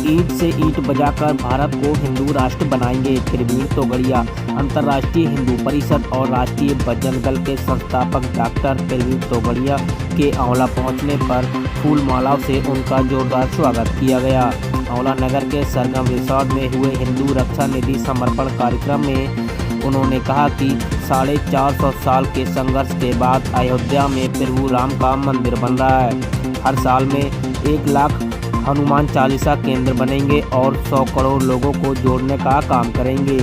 ईंट से ईंट बजाकर भारत को हिंदू राष्ट्र बनाएंगे। प्रवीण तोगड़िया। अंतर्राष्ट्रीय हिंदू परिषद और राष्ट्रीय बजरंग दल के संस्थापक डॉक्टर प्रवीण तोगड़िया के आंवला पहुंचने पर फूल मालाओं से उनका जोरदार स्वागत किया गया। आंवला नगर के सरगम रिसोर्ट में हुए हिंदू रक्षा निधि समर्पण कार्यक्रम में उन्होंने कहा कि 450 साल के संघर्ष के बाद अयोध्या में प्रभु राम का मंदिर बन रहा है। हर साल में 1 लाख हनुमान चालीसा केंद्र बनेंगे और 100 करोड़ लोगों को जोड़ने का काम करेंगे।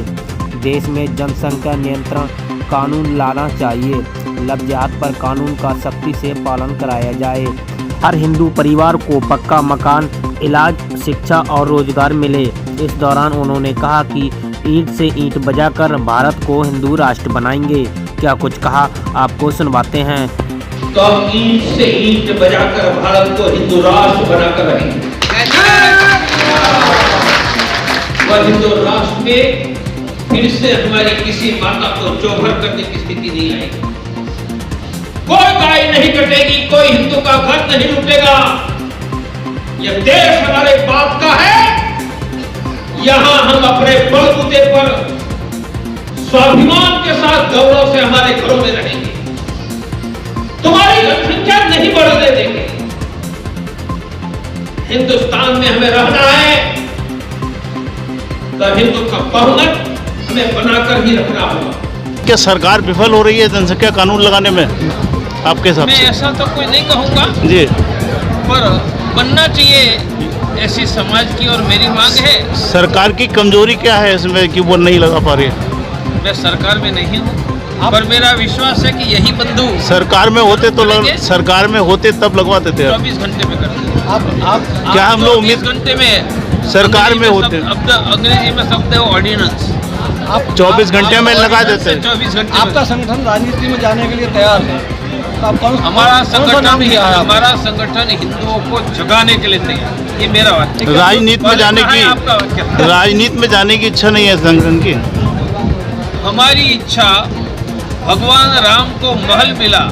देश में जनसंख्या नियंत्रण कानून लाना चाहिए। लव जिहाद पर कानून का सख्ती से पालन कराया जाए। हर हिंदू परिवार को पक्का मकान, इलाज, शिक्षा और रोजगार मिले। इस दौरान उन्होंने कहा कि ईंट से ईंट बजाकर भारत को हिंदू राष्ट्र बनाएंगे। क्या कुछ कहा, आपको सुनवाते हैं। तो हम ईंट से ईंट बजाकर भारत को हिंदू राष्ट्र बनाकर रहेंगे। वह हिंदू राष्ट्र में फिर से हमारी किसी माता को चौभर करने की स्थिति नहीं आएगी। कोई गाय नहीं कटेगी, कोई हिंदू का घर नहीं लूटेगा। यह देश हमारे बाप का है। यहाँ हम अपने बलबूते पर स्वाभिमान के साथ गौरव से हमारे घरों में रहेंगे। तुम्हारी जनसंख्या नहीं बढ़ने देंगे। हिंदुस्तान में हमें रहना है तो हिंदू का बहुमत हमें बनाकर ही रखना होगा। क्या सरकार विफल हो रही है जनसंख्या कानून लगाने में आपके हिसाब से? मैं ऐसा तो कोई नहीं कहूँगा जी, पर बनना चाहिए, ऐसी समाज की और मेरी मांग है। सरकार की कमजोरी क्या है इसमें कि वो नहीं लगा पा रही है? मैं सरकार में नहीं हूँ, पर मेरा विश्वास है कि यही बंधु सरकार में होते तो सरकार में होते तब लगवा देते हैं। 24 घंटे में करते। क्या हम लोग उम्मीद 24 घंटे में सरकार में होते? अब अंग्रेजी में शब्द है ऑर्डिनेंस। आप 24 घंटे में लगा देते हैं। 24 घंटे। आपका संगठन राजनीति में जाने के लिए तैयार है। तो आप हमारा संगठन हिंदुओं को जगाने के लिए तैयार। ये मेरा बात। राजनीति में जाने की इच्छा नहीं है संगठन की। हमारी इच्छा, भगवान राम को महल मिला,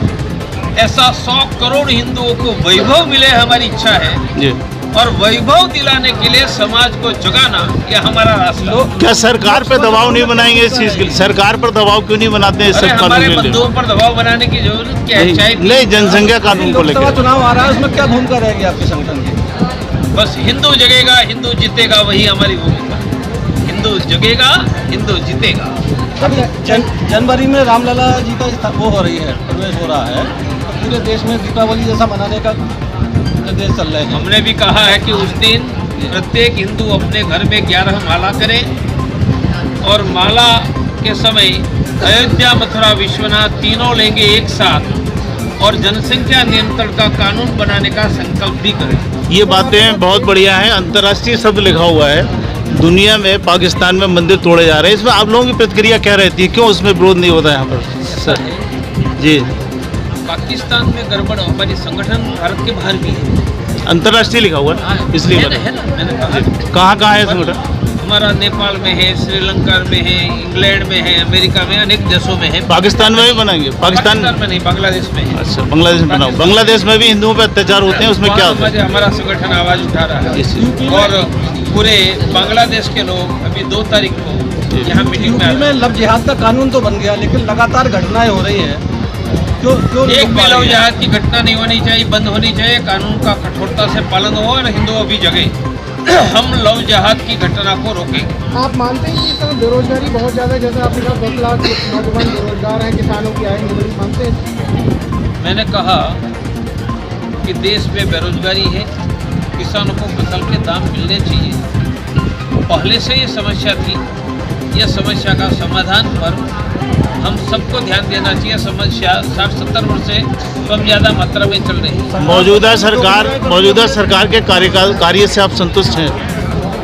ऐसा 100 करोड़ हिंदुओं को वैभव मिले, हमारी इच्छा है जी। और वैभव दिलाने के लिए समाज को जगाना, यह हमारा रास्ता। क्या सरकार पे दबाव नहीं बनाएंगे इस चीज के लिए? सरकार पर दबाव क्यों नहीं बनाते हैं? हमारे बंधुओं पर दबाव बनाने की जरूरत क्या है? नहीं, जनसंख्या कानून को लेकर चुनाव आ रहा है, उसमें क्या भूमिका रहेगी आपके संगठन की? बस हिंदू जगेगा, हिंदू जीतेगा, वही हमारी भूमिका। हिंदू जगेगा, हिंदू जीतेगा। जनवरी में रामलला जी का वो हो रही है, प्रवेश हो रहा है। पूरे देश में दीपावली जैसा मनाने का निर्देश चल रहे हैं। हमने भी कहा है कि उस दिन प्रत्येक हिंदू अपने घर में 11 माला करे और माला के समय अयोध्या, मथुरा, विश्वनाथ तीनों लेंगे एक साथ और जनसंख्या नियंत्रण का कानून बनाने का संकल्प भी करें। ये बातें बहुत बढ़िया हैं। अंतर्राष्ट्रीय शब्द लिखा हुआ है। दुनिया में, पाकिस्तान में मंदिर तोड़े जा रहे हैं। इसमें आप लोगों की प्रतिक्रिया क्या रहती है? क्यों उसमें विरोध नहीं होता है यहाँ पर? सर जी, पाकिस्तान में गड़बड़ हमारी संगठन भारत के बाहर भी है। अंतर्राष्ट्रीय लिखा हुआ है, इसलिए है ना, मैंने कहा। कहाँ है संगठन? हमारा नेपाल में है, श्रीलंका में है, इंग्लैंड में है, अमेरिका में, अनेक देशों में है। पाकिस्तान में भी बनाएंगे? पाकिस्तान में नहीं, बांग्लादेश में है। अच्छा, बांग्लादेश में बनाओ। बांग्लादेश में भी हिंदुओं पर अत्याचार होते हैं, उसमें क्या होता है? हमारा संगठन आवाज उठा रहा है और पूरे बांग्लादेश के लोग अभी 2 तारीख को यहाँ मीटिंग में लव जिहाद का कानून तो बन गया, लेकिन लगातार घटनाएं हो रही है। क्यों एक भी लव जिहाद की घटना नहीं होनी चाहिए, बंद होनी चाहिए। कानून का कठोरता से पालन हो और हिंदू अभी जगे। हम लव जिहाद की घटना को रोकेंगे। आप मानते हैं कि इस समय बेरोजगारी बहुत ज़्यादा है? जैसे आपने कहा 10 लाख नौजवान बेरोजगार हैं, किसानों की आय नहीं बढ़ी, मानते हैं? मैंने कहा कि देश में बेरोजगारी है, किसानों को फसल के दाम मिलने चाहिए। पहले से ये समस्या थी। यह समस्या का समाधान पर हम सबको ध्यान देना चाहिए। समस्या 60-70 वर्ष से कम ज़्यादा मात्रा में चल रही है। मौजूदा सरकार के कार्य से आप संतुष्ट हैं?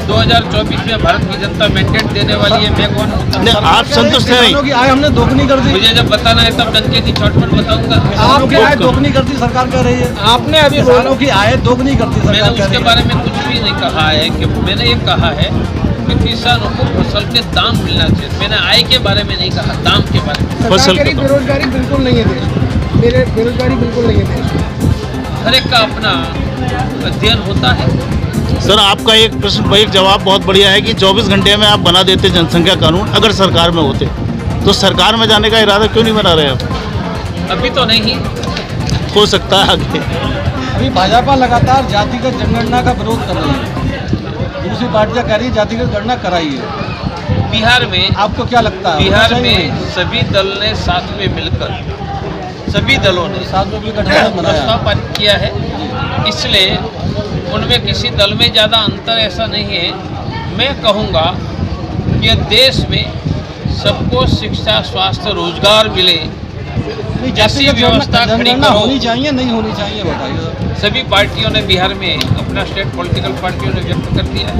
2024 में भारत की जनता मैंडेट देने वाली है, मैं कौन हूँ? आप संतुष्ट हैं? किसानों की आय हमने दोगुनी कर दी। मुझे जब बताना है तब डंके की चोट पर बताऊंगा। आपकी आय दोगुनी करती सरकार कह रही है। आपने अभी किसानों की आय दोगुनी करती सरकार कह रही है। मैंने उसके बारे में कुछ भी नहीं कहा है कि मैंने ये कहा है कि किसानों को फसल के दाम मिलना चाहिए। मैंने आय के बारे में नहीं कहा, दाम के बारे में। फसल बेरोजगारी बिल्कुल नहीं है देश में, बेरोजगारी बिल्कुल नहीं है देश में। हर एक का अपना अध्ययन होता है सर आपका एक प्रश्न एक जवाब बहुत बढ़िया है कि 24 घंटे में आप बना देते जनसंख्या कानून अगर सरकार में होते, तो सरकार में जाने का इरादा क्यों नहीं बना रहे आप? अभी तो नहीं। हो सकता है आगे। अभी भाजपा लगातार जातिगत जनगणना का विरोध कर रही है, दूसरी पार्टियां कह रही है जातिगत गणना कराइए। बिहार में आपको क्या लगता है? बिहार होना चाहिए? में सभी दल ने साथ में मिलकर, सभी दलों ने साथ में मिलकर गठबंधन बनाया। प्रस्ताव पारित किया है, इसलिए उनमें किसी दल में ज़्यादा अंतर ऐसा नहीं है। मैं कहूँगा कि देश में सबको शिक्षा, स्वास्थ्य, रोजगार मिले, नहीं, ऐसी जातिगत व्यवस्था खड़ी जनगणना करो। होनी चाहिए नहीं होनी चाहिए बताइए। सभी पार्टियों ने बिहार में, अपना स्टेट पॉलिटिकल पार्टियों ने व्यक्त कर दिया है।